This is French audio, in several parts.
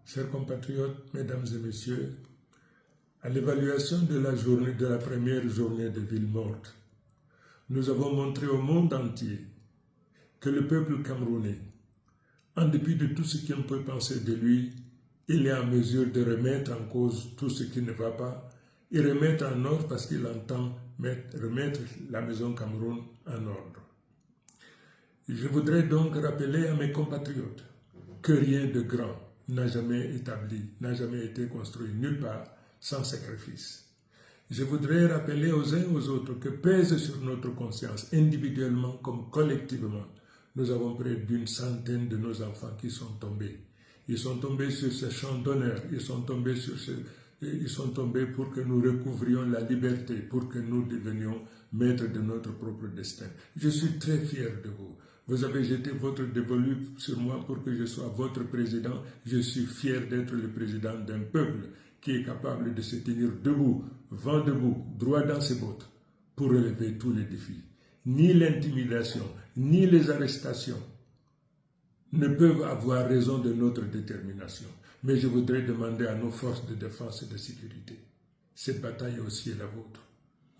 Chers compatriotes, mesdames et messieurs, à l'évaluation de la première journée de Ville morte, nous avons montré au monde entier que le peuple camerounais, en dépit de tout ce qu'on peut penser de lui, il est en mesure de remettre en cause tout ce qui ne va pas et remettre en ordre parce qu'il entend remettre la maison Cameroun en ordre. Je voudrais donc rappeler à mes compatriotes que rien de grand n'a jamais été construit nulle part sans sacrifice. Je voudrais rappeler aux uns et aux autres que pèse sur notre conscience, individuellement comme collectivement, nous avons près d'une centaine de nos enfants qui sont tombés. Ils sont tombés sur ce champ d'honneur, ils sont tombés pour que nous recouvrions la liberté, pour que nous devenions maîtres de notre propre destin. Je suis très fier de vous. Vous avez jeté votre dévolu sur moi pour que je sois votre président. Je suis fier d'être le président d'un peuple qui est capable de se tenir debout, vent debout, droit dans ses bottes, pour relever tous les défis. Ni l'intimidation, ni les arrestations ne peuvent avoir raison de notre détermination. Mais je voudrais demander à nos forces de défense et de sécurité, cette bataille aussi est la vôtre.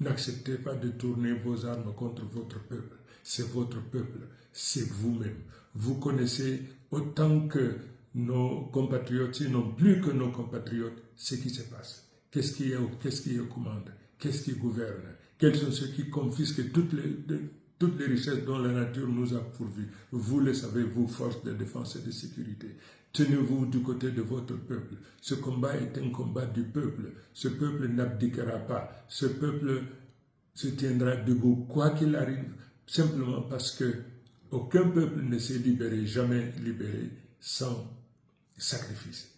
N'acceptez pas de tourner vos armes contre votre peuple. C'est votre peuple, c'est vous-même. Vous connaissez autant que nos compatriotes, sinon plus que nos compatriotes, ce qui se passe. Qu'est-ce qui est aux commandes? Qu'est-ce qui gouverne? Quels sont ceux qui confisquent toutes les richesses dont la nature nous a pourvues? Vous le savez, vous, forces de défense et de sécurité. Tenez-vous du côté de votre peuple. Ce combat est un combat du peuple. Ce peuple n'abdiquera pas. Ce peuple se tiendra debout, quoi qu'il arrive, simplement parce que aucun peuple ne s'est libéré, jamais libéré, sans sacrifice.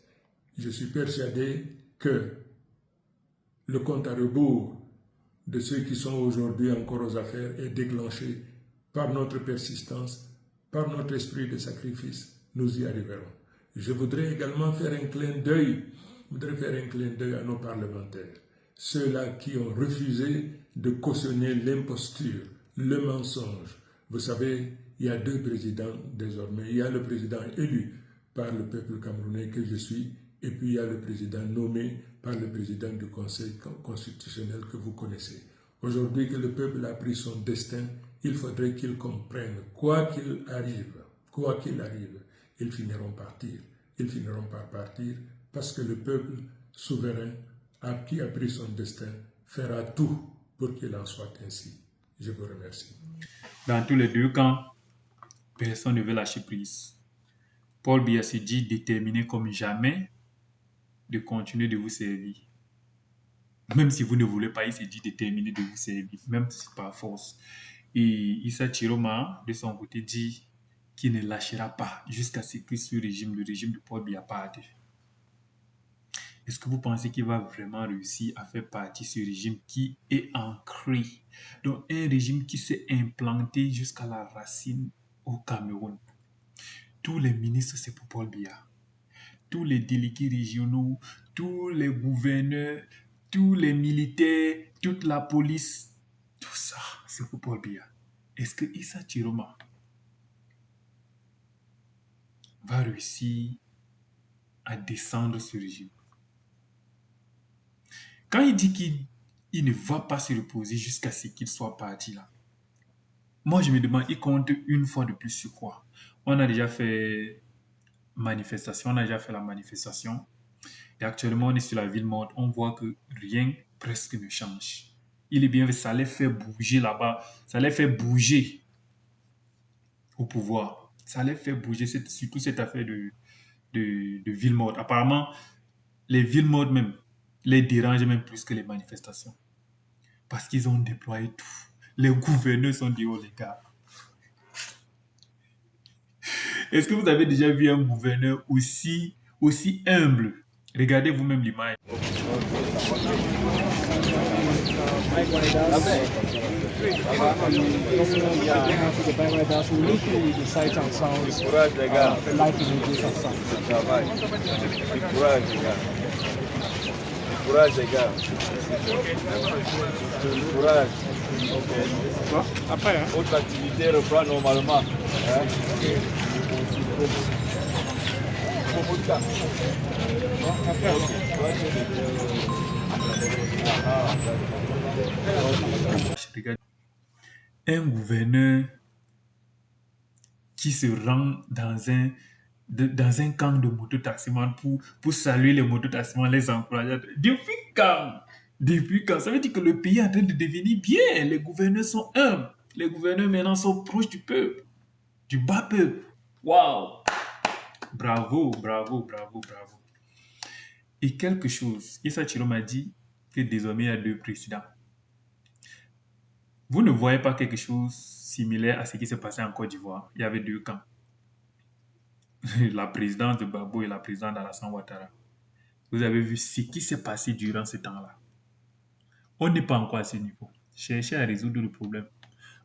Je suis persuadé que le compte à rebours de ceux qui sont aujourd'hui encore aux affaires est déclenché par notre persistance, par notre esprit de sacrifice. Nous y arriverons. Je voudrais également faire un clin d'œil à nos parlementaires, ceux-là qui ont refusé de cautionner l'imposture, le mensonge. Vous savez, il y a deux présidents désormais. Il y a le président élu par le peuple camerounais que je suis, et puis il y a le président nommé par le président du Conseil constitutionnel que vous connaissez. Aujourd'hui que le peuple a pris son destin, il faudrait qu'il comprenne, quoi qu'il arrive, ils finiront par partir, parce que le peuple souverain qui a pris son destin fera tout pour qu'il en soit ainsi. Je vous remercie. Dans tous les deux camps, personne ne veut lâcher prise. Paul Biya se dit déterminé comme jamais de continuer de vous servir. Même si vous ne voulez pas, il se dit déterminé de vous servir, même si c'est par force. Et Issa Chiroma, de son côté, dit qu'il ne lâchera pas jusqu'à ce que le régime de Paul Biya parte. Est-ce que vous pensez qu'il va vraiment réussir à faire partie de ce régime qui est ancré, donc un régime qui s'est implanté jusqu'à la racine au Cameroun? Tous les ministres, c'est pour Paul Biya. Tous les délégués régionaux, tous les gouverneurs, tous les militaires, toute la police, tout ça, c'est pour Paul Biya. Est-ce que Issa Chiroma va réussir à descendre ce régime? Quand il dit qu'il ne va pas se reposer jusqu'à ce qu'il soit parti là, moi je me demande, il compte une fois de plus sur quoi? On a déjà fait la manifestation, et actuellement on est sur la ville morte, on voit que rien presque ne change. Il est bien, ça allait faire bouger là-bas, ça allait faire bouger au pouvoir, ça allait faire bouger surtout cette affaire de ville morte. Apparemment, les villes mortes même les dérangent même plus que les manifestations, parce qu'ils ont déployé tout. Les gouverneurs sont dit, oh les gars, est-ce que vous avez déjà vu un gouverneur aussi humble? Regardez vous-même l'image. Courage les gars. Courage. Quoi? Après, hein? Votre activité reprend normalement. Hein? Regarde, un gouverneur qui se rend dans un camp de mototaximans pour saluer les mototaximans, les encourager. Depuis quand? Depuis quand? Ça veut dire que le pays est en train de devenir bien. Les gouverneurs sont humbles. Les gouverneurs maintenant sont proches du peuple, du bas peuple. Waouh! Bravo, bravo, bravo, bravo. Et quelque chose, Issa Chiro m'a dit que désormais il y a 2 présidents. Vous ne voyez pas quelque chose similaire à ce qui s'est passé en Côte d'Ivoire? Il y avait 2 camps. La présidence de Gbagbo et la présidence d'Alassane Ouattara. Vous avez vu ce qui s'est passé durant ce temps-là. On n'est pas encore à ce niveau. Cherchez à résoudre le problème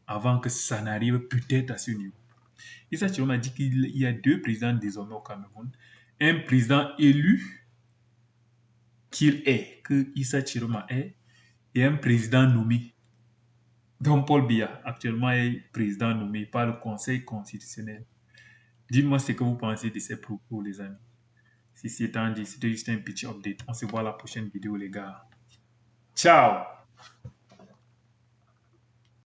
avant que ça n'arrive peut-être à ce niveau. Issa Chiro m'a dit qu'il y a 2 présidents désormais au Cameroun. Un président élu qu'il est, que Issa Chiroma est, et un président nommé. Donc Paul Biya, actuellement, est président nommé par le Conseil constitutionnel. Dites-moi ce que vous pensez de ces propos, les amis. Si c'est étant dit, c'était juste un petit update. On se voit à la prochaine vidéo, les gars. Ciao!